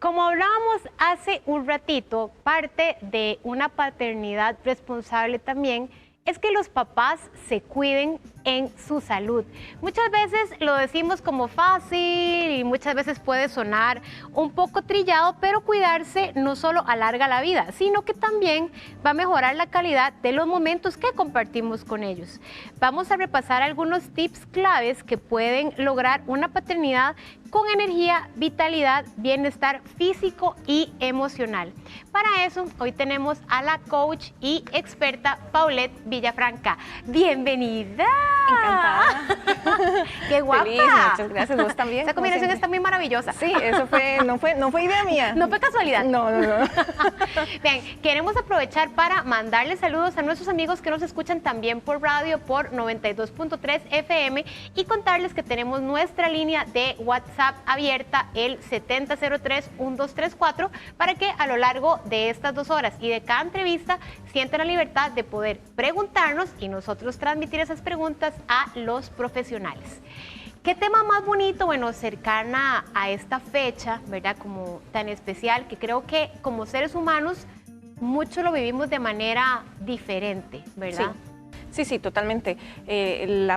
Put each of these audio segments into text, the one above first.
Como hablábamos hace un ratito, parte de una paternidad responsable también es que los papás se cuiden en su salud. Muchas veces lo decimos como fácil y muchas veces puede sonar un poco trillado, pero cuidarse no solo alarga la vida, sino que también va a mejorar la calidad de los momentos que compartimos con ellos. Vamos a repasar algunos tips claves que pueden lograr una paternidad con energía, vitalidad, bienestar físico y emocional. Para eso, hoy tenemos a la coach y experta Paulette Villafranca. ¡Bienvenida! Encantada. ¡Qué guapa! Feliz, muchas gracias. ¿Vos también? Esa combinación está muy maravillosa. Sí, eso no fue idea mía. No fue casualidad. No. Bien, queremos aprovechar para mandarles saludos a nuestros amigos que nos escuchan también por radio, por 92.3 FM y contarles que tenemos nuestra línea de WhatsApp abierta, el 7003-1234, para que a lo largo de estas 2 horas y de cada entrevista sientan la libertad de poder preguntarnos y nosotros transmitir esas preguntas a los profesionales. ¿Qué tema más bonito, bueno, cercana a esta fecha, ¿verdad? Como tan especial, que creo que como seres humanos mucho lo vivimos de manera diferente, ¿verdad? Sí, totalmente. El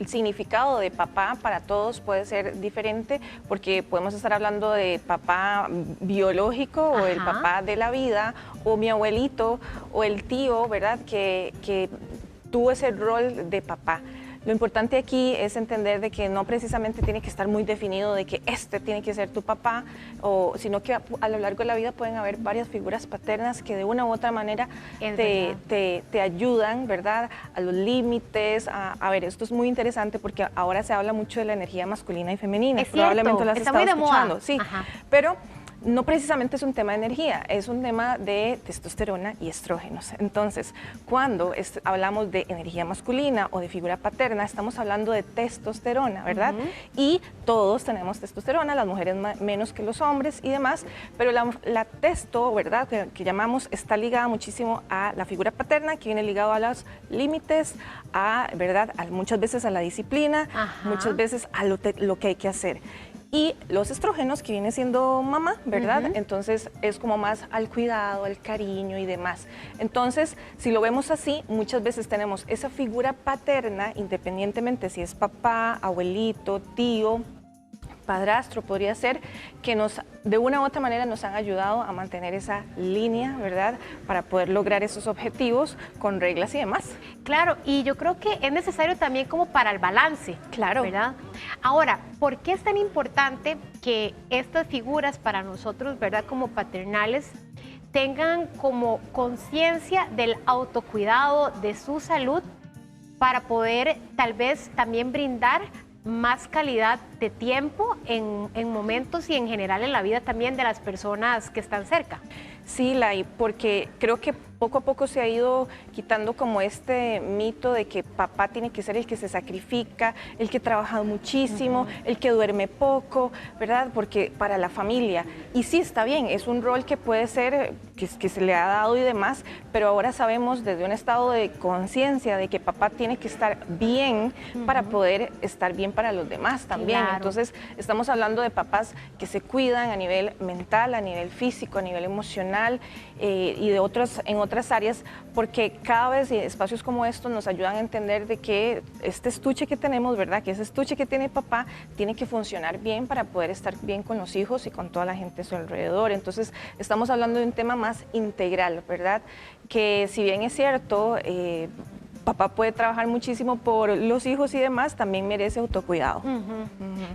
significado de papá para todos puede ser diferente porque podemos estar hablando de papá biológico o el papá de la vida o mi abuelito o el tío, ¿verdad? Que tuvo ese rol de papá. Lo importante aquí es entender de que no precisamente tiene que estar muy definido de que este tiene que ser tu papá, sino que a lo largo de la vida pueden haber varias figuras paternas que de una u otra manera te ayudan, ¿verdad? A los límites. A ver, esto es muy interesante porque ahora se habla mucho de la energía masculina y femenina. Es cierto, probablemente lo has está estado muy de escuchando. moda. Sí, pero no precisamente es un tema de energía, es un tema de testosterona y estrógenos. Entonces, cuando hablamos de energía masculina o de figura paterna, estamos hablando de testosterona, ¿verdad? Y todos tenemos testosterona, las mujeres menos que los hombres y demás, pero la testo, ¿verdad? Que llamamos, está ligada muchísimo a la figura paterna, que viene ligado a los límites, ¿verdad? Muchas veces a la disciplina, muchas veces a lo que hay que hacer. Y los estrógenos, que viene siendo mamá, ¿verdad? Entonces es como más al cuidado, al cariño y demás. Entonces, si lo vemos así, muchas veces tenemos esa figura paterna, independientemente si es papá, abuelito, tío, padrastro, podría ser, que de una u otra manera nos han ayudado a mantener esa línea, ¿verdad? Para poder lograr esos objetivos con reglas y demás. Claro, y yo creo que es necesario también como para el balance, claro, ¿verdad? Ahora, ¿por qué es tan importante que estas figuras para nosotros, ¿verdad? Como paternales, tengan como conciencia del autocuidado, de su salud, para poder tal vez también brindar más calidad de tiempo en momentos y en general en la vida también de las personas que están cerca? Sí, Lai, porque creo que poco a poco se ha ido quitando como este mito de que papá tiene que ser el que se sacrifica, el que trabaja muchísimo, el que duerme poco, ¿verdad? Porque para la familia, y sí está bien, es un rol que puede ser, que se le ha dado y demás, pero ahora sabemos desde un estado de conciencia de que papá tiene que estar bien para poder estar bien para los demás también. Claro. Entonces estamos hablando de papás que se cuidan a nivel mental, a nivel físico, a nivel emocional y en otras áreas, porque cada vez espacios como estos nos ayudan a entender de que este estuche que tenemos, ¿verdad? Que ese estuche que tiene papá tiene que funcionar bien para poder estar bien con los hijos y con toda la gente a su alrededor. Entonces estamos hablando de un tema más integral, ¿verdad? Que si bien es cierto, papá puede trabajar muchísimo por los hijos y demás, también merece autocuidado.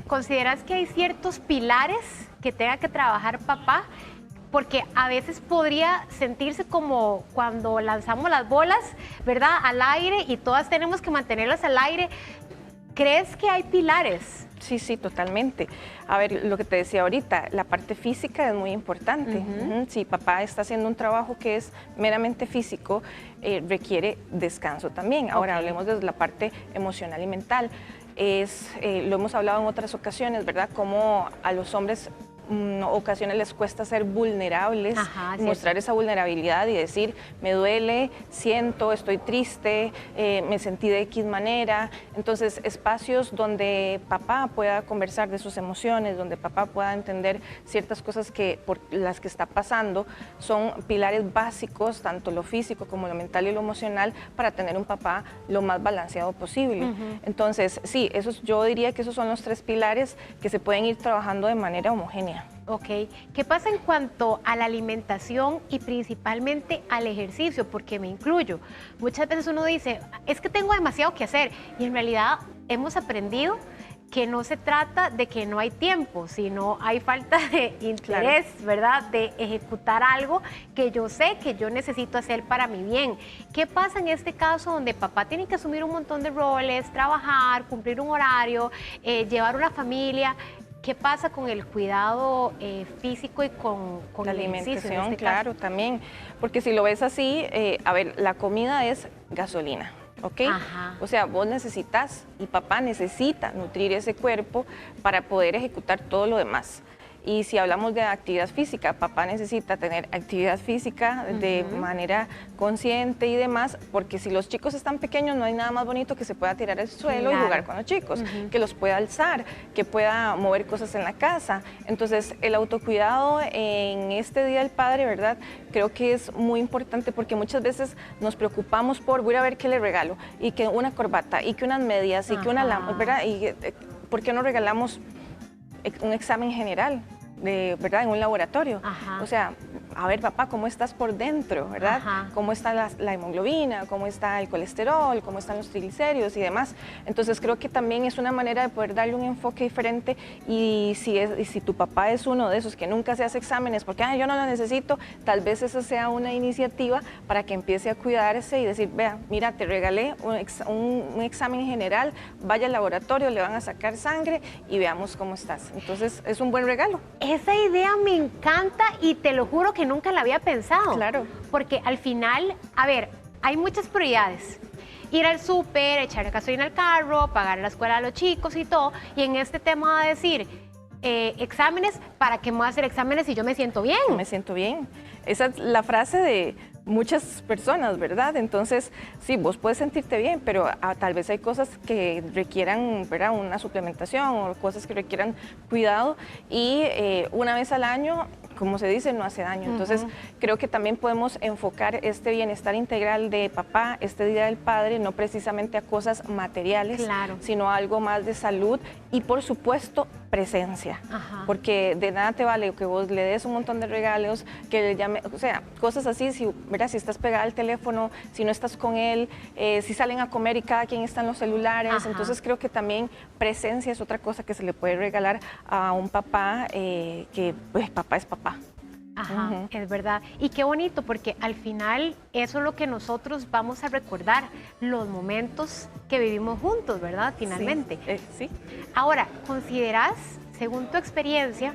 ¿Consideras que hay ciertos pilares que tenga que trabajar papá? Porque a veces podría sentirse como cuando lanzamos las bolas, ¿verdad? Al aire y todas tenemos que mantenerlas al aire. ¿Crees que hay pilares? Sí, totalmente. A ver, lo que te decía ahorita, la parte física es muy importante. Si papá está haciendo un trabajo que es meramente físico, requiere descanso también. Ahora hablemos de la parte emocional y mental. Lo hemos hablado en otras ocasiones, ¿verdad? Cómo a los hombres ocasiones les cuesta ser vulnerables, mostrar esa vulnerabilidad y decir, me duele, siento, estoy triste, me sentí de X manera. Entonces, espacios donde papá pueda conversar de sus emociones, donde papá pueda entender ciertas cosas por las que está pasando, son pilares básicos, tanto lo físico como lo mental y lo emocional, para tener un papá lo más balanceado posible. Entonces, sí, yo diría que esos son los 3 pilares que se pueden ir trabajando de manera homogénea. Ok, ¿qué pasa en cuanto a la alimentación y principalmente al ejercicio? Porque me incluyo. Muchas veces uno dice, es que tengo demasiado que hacer, y en realidad hemos aprendido que no se trata de que no hay tiempo, sino hay falta de interés, ¿verdad? De ejecutar algo que yo sé que yo necesito hacer para mi bien. ¿Qué pasa en este caso donde papá tiene que asumir un montón de roles, trabajar, cumplir un horario, llevar una familia? ¿Qué pasa con el cuidado físico y con la alimentación? Claro, también, porque si lo ves así, a ver, la comida es gasolina. ¿Ok? O sea, vos necesitas y papá necesita nutrir ese cuerpo para poder ejecutar todo lo demás. Y si hablamos de actividad física, papá necesita tener actividad física de manera consciente y demás, porque si los chicos están pequeños no hay nada más bonito que se pueda tirar al suelo y jugar con los chicos, que los pueda alzar, que pueda mover cosas en la casa. Entonces, el autocuidado en este Día del Padre, ¿verdad? Creo que es muy importante porque muchas veces nos preocupamos por, voy a ver qué le regalo, y que una corbata, y que unas medias, y que una lámpara, ¿verdad? Y ¿por qué no regalamos un examen general, ¿verdad? En un laboratorio? O sea, a ver, papá, ¿cómo estás por dentro, verdad? ¿Cómo está la hemoglobina? ¿Cómo está el colesterol? ¿Cómo están los triglicéridos y demás? Entonces, creo que también es una manera de poder darle un enfoque diferente, y si tu papá es uno de esos que nunca se hace exámenes porque yo no lo necesito, tal vez esa sea una iniciativa para que empiece a cuidarse y decir, vea, mira, te regalé un examen general, vaya al laboratorio, le van a sacar sangre y veamos cómo estás. Entonces, es un buen regalo. Esa idea me encanta y te lo juro que nunca la había pensado. Claro. Porque al final, a ver, hay muchas prioridades. Ir al súper, echar gasolina al carro, pagar la escuela a los chicos y todo. Y en este tema de decir, exámenes, ¿para qué me voy a hacer exámenes si yo me siento bien? Me siento bien. Esa es la frase de muchas personas, ¿verdad? Entonces, sí, vos puedes sentirte bien, pero tal vez hay cosas que requieran, ¿verdad?, una suplementación, o cosas que requieran cuidado, y una vez al año, como se dice, no hace daño. Entonces, creo que también podemos enfocar este bienestar integral de papá, este Día del Padre, no precisamente a cosas materiales, sino a algo más de salud y, por supuesto, presencia. Porque de nada te vale que vos le des un montón de regalos, que le llame, o sea, cosas así, ¿verdad? Si estás pegada al teléfono, si no estás con él, si salen a comer y cada quien está en los celulares. Entonces, creo que también presencia es otra cosa que se le puede regalar a un papá, que pues papá es papá. Es verdad. Y qué bonito, porque al final eso es lo que nosotros vamos a recordar, los momentos que vivimos juntos, ¿verdad? Finalmente. Sí. Ahora, ¿considerás, según tu experiencia,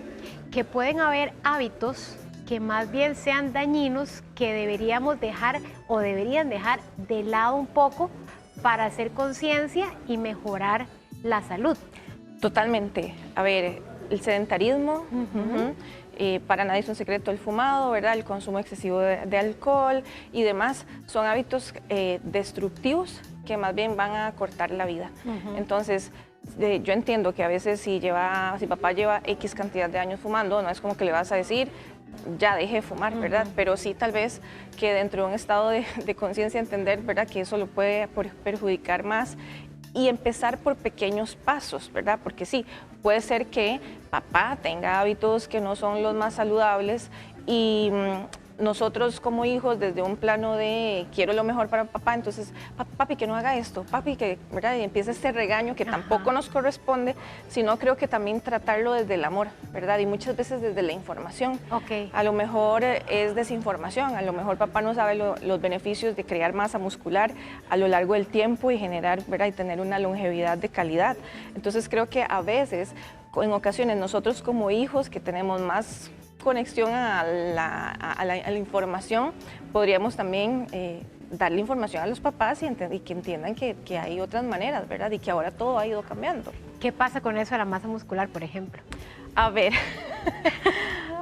que pueden haber hábitos que más bien sean dañinos, que deberíamos dejar o deberían dejar de lado un poco para hacer conciencia y mejorar la salud? Totalmente. A ver, el sedentarismo, para nadie es un secreto el fumado, ¿verdad? El consumo excesivo de alcohol y demás, son hábitos destructivos que más bien van a cortar la vida. Entonces, yo entiendo que a veces si papá lleva X cantidad de años fumando, no es como que le vas a decir, ya deje de fumar, ¿verdad? Pero sí, tal vez que dentro de un estado de conciencia entender, ¿verdad?, que eso lo puede perjudicar más, y empezar por pequeños pasos, ¿verdad? Porque sí, puede ser que papá tenga hábitos que no son los más saludables, y nosotros como hijos, desde un plano de quiero lo mejor para papá, entonces, papi, que no haga esto, papi, que, ¿verdad? Y empieza este regaño que tampoco nos corresponde, sino creo que también tratarlo desde el amor, ¿verdad? Y muchas veces desde la información. A lo mejor es desinformación, a lo mejor papá no sabe los beneficios de crear masa muscular a lo largo del tiempo y generar, ¿verdad?, y tener una longevidad de calidad. Entonces creo que a veces, en ocasiones, nosotros como hijos que tenemos más conexión a la información, podríamos también darle información a los papás y que entiendan que hay otras maneras, ¿verdad? Y que ahora todo ha ido cambiando. ¿Qué pasa con eso de la masa muscular, por ejemplo? A ver,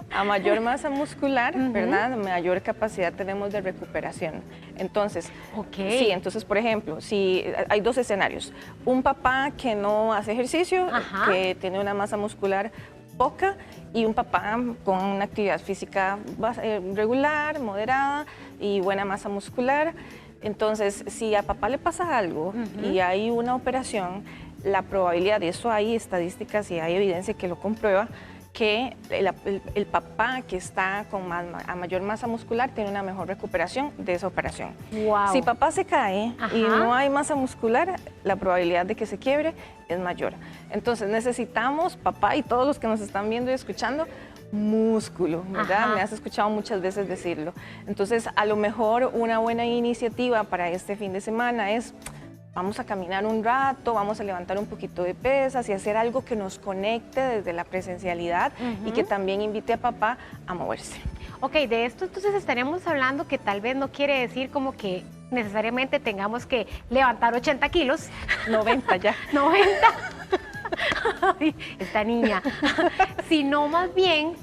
A mayor masa muscular, ¿verdad? Mayor capacidad tenemos de recuperación. Entonces, sí, entonces, por ejemplo, si hay dos escenarios. Un papá que no hace ejercicio, que tiene una masa muscular poca, y un papá con una actividad física regular, moderada y buena masa muscular. Entonces, si a papá le pasa algo y hay una operación, la probabilidad, y eso hay estadísticas y hay evidencia que lo comprueba, que el papá que está con a mayor masa muscular tiene una mejor recuperación de esa operación. Wow. Si papá se cae y no hay masa muscular, la probabilidad de que se quiebre es mayor. Entonces necesitamos, papá y todos los que nos están viendo y escuchando, músculo, ¿verdad? Me has escuchado muchas veces decirlo. Entonces, a lo mejor una buena iniciativa para este fin de semana es: vamos a caminar un rato, vamos a levantar un poquito de pesas y hacer algo que nos conecte desde la presencialidad y que también invite a papá a moverse. Ok, de esto entonces estaremos hablando, que tal vez no quiere decir como que necesariamente tengamos que levantar 80 kilos. 90 ya. 90. Ay, esta niña. Sino más bien,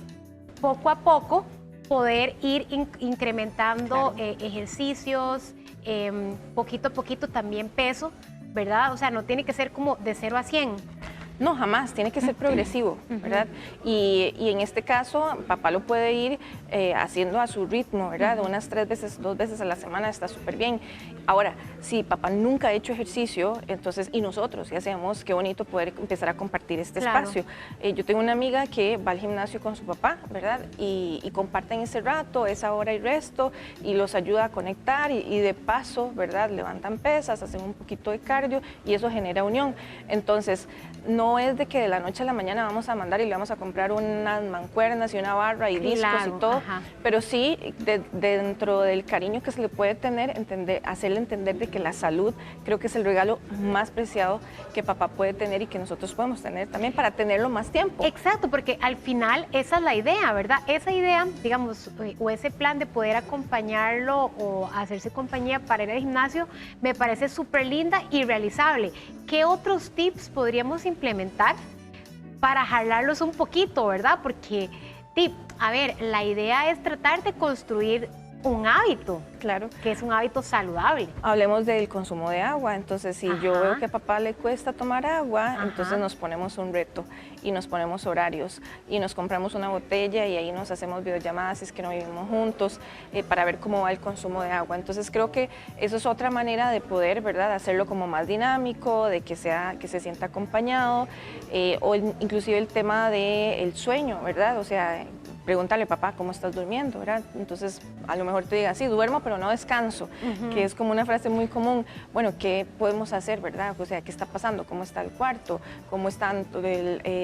poco a poco, poder ir incrementando ejercicios, poquito a poquito también peso, ¿verdad? O sea, no tiene que ser como de 0 a 100. No, jamás, tiene que ser progresivo, ¿verdad? Y en este caso, papá lo puede ir haciendo a su ritmo, ¿verdad? Unas 3 veces, 2 veces a la semana está súper bien. Ahora, si papá nunca ha hecho ejercicio, entonces, y nosotros, si hacemos, qué bonito poder empezar a compartir este espacio. Yo tengo una amiga que va al gimnasio con su papá, ¿verdad? Y comparten ese rato, esa hora y resto, y los ayuda a conectar, y de paso, ¿verdad? Levantan pesas, hacen un poquito de cardio, y eso genera unión. Entonces, no es de que de la noche a la mañana vamos a mandar y le vamos a comprar unas mancuernas y una barra y discos y todo, pero sí dentro del cariño que se le puede tener, hacerle entender de que la salud creo que es el regalo más preciado que papá puede tener y que nosotros podemos tener también para tenerlo más tiempo. Exacto, porque al final esa es la idea, ¿verdad? Esa idea, digamos, o ese plan de poder acompañarlo o hacerse compañía para ir al gimnasio, me parece súper linda y realizable. ¿Qué otros tips podríamos implementar para jalarlos un poquito, verdad? Porque, a ver, la idea es tratar de construir un hábito, claro, que es un hábito saludable. Hablemos del consumo de agua. Entonces, si yo veo que a papá le cuesta tomar agua, entonces nos ponemos un reto y nos ponemos horarios y nos compramos una botella y ahí nos hacemos videollamadas si es que no vivimos juntos para ver cómo va el consumo de agua. Entonces, creo que eso es otra manera de poder, ¿verdad?, hacerlo como más dinámico, de que se sienta acompañado, o inclusive el tema del sueño, ¿verdad? O sea, pregúntale, papá, ¿cómo estás durmiendo?, ¿verdad? Entonces, a lo mejor te diga, sí, duermo, pero no descanso, que es como una frase muy común. Bueno, ¿qué podemos hacer, verdad? O sea, ¿qué está pasando? ¿Cómo está el cuarto? ¿Cómo están,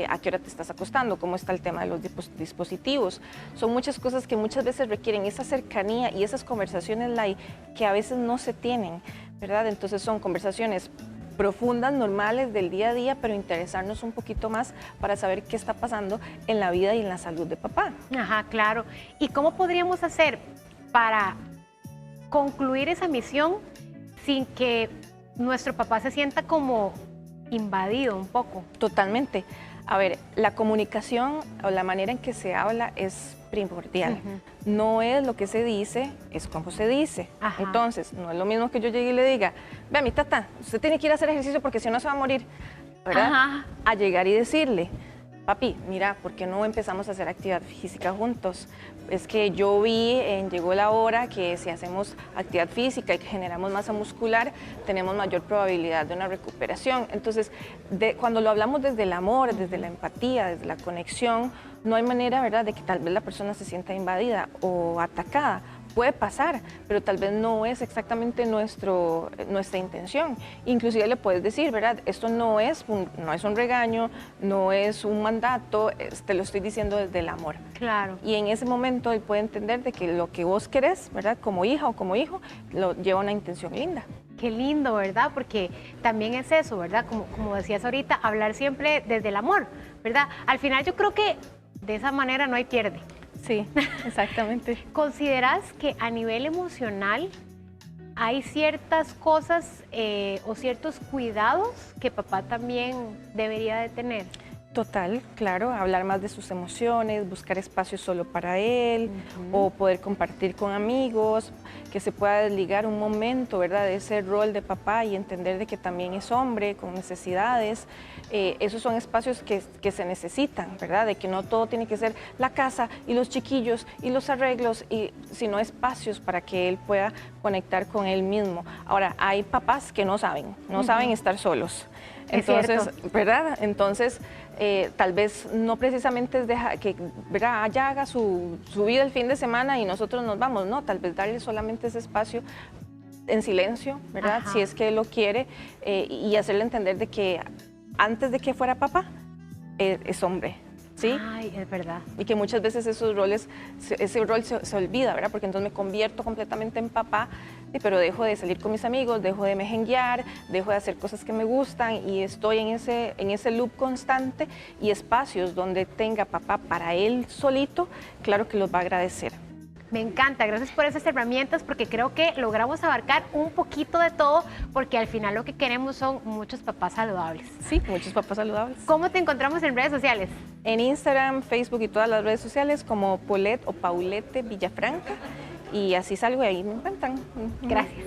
a qué hora te estás acostando? ¿Cómo está el tema de los dispositivos? Son muchas cosas que muchas veces requieren esa cercanía y esas conversaciones que a veces no se tienen, ¿verdad? Entonces, son conversaciones profundas, normales del día a día, pero interesarnos un poquito más para saber qué está pasando en la vida y en la salud de papá. Ajá, claro. ¿Y cómo podríamos hacer para concluir esa misión sin que nuestro papá se sienta como invadido un poco? Totalmente. A ver, la comunicación o la manera en que se habla es primordial. No es lo que se dice, es cómo se dice. Entonces, no es lo mismo que yo llegue y le diga, vea, mi tata, usted tiene que ir a hacer ejercicio porque si no se va a morir, ¿verdad? A llegar y decirle, papi, mira, ¿por qué no empezamos a hacer actividad física juntos? Es que yo vi, llegó la hora que si hacemos actividad física y generamos masa muscular, tenemos mayor probabilidad de una recuperación. Entonces, cuando lo hablamos desde el amor, desde la empatía, desde la conexión, no hay manera, ¿verdad?, de que tal vez la persona se sienta invadida o atacada. Puede pasar, pero tal vez no es exactamente nuestra intención. Inclusive le puedes decir, ¿verdad?, esto no es un regaño, no es un mandato, te lo estoy diciendo desde el amor. Claro. Y en ese momento él puede entender de que lo que vos querés, ¿verdad?, como hija o como hijo, lo lleva una intención linda. Qué lindo, ¿verdad? Porque también es eso, ¿verdad? Como decías ahorita, hablar siempre desde el amor, ¿verdad? Al final yo creo que de esa manera no hay pierde. Sí, exactamente. ¿Consideras que a nivel emocional hay ciertas cosas o ciertos cuidados que papá también debería de tener? Total, claro, hablar más de sus emociones, buscar espacios solo para él o poder compartir con amigos, que se pueda desligar un momento, ¿verdad?, de ese rol de papá y entender de que también es hombre con necesidades. Esos son espacios que se necesitan, ¿verdad?, de que no todo tiene que ser la casa y los chiquillos y los arreglos, sino espacios para que él pueda conectar con él mismo. Ahora, hay papás que no saben estar solos. Entonces, ¿verdad? Entonces, tal vez no precisamente es que, ¿verdad?, ya haga su vida el fin de semana y nosotros nos vamos, no, tal vez darle solamente ese espacio en silencio, ¿verdad? Si es que él lo quiere, y hacerle entender de que antes de que fuera papá, es hombre. ¿Sí? Ay, es verdad. Y que muchas veces ese rol se olvida, ¿verdad? Porque entonces me convierto completamente en papá, pero dejo de salir con mis amigos, dejo de mejenguear, dejo de hacer cosas que me gustan y estoy en ese loop constante, y espacios donde tenga papá para él solito, claro que los va a agradecer. Me encanta, gracias por esas herramientas, porque creo que logramos abarcar un poquito de todo, porque al final lo que queremos son muchos papás saludables. Sí, muchos papás saludables. ¿Cómo te encontramos en redes sociales? En Instagram, Facebook y todas las redes sociales como Paulette o Paulette Villafranca, y así salgo y ahí me encuentran. Gracias.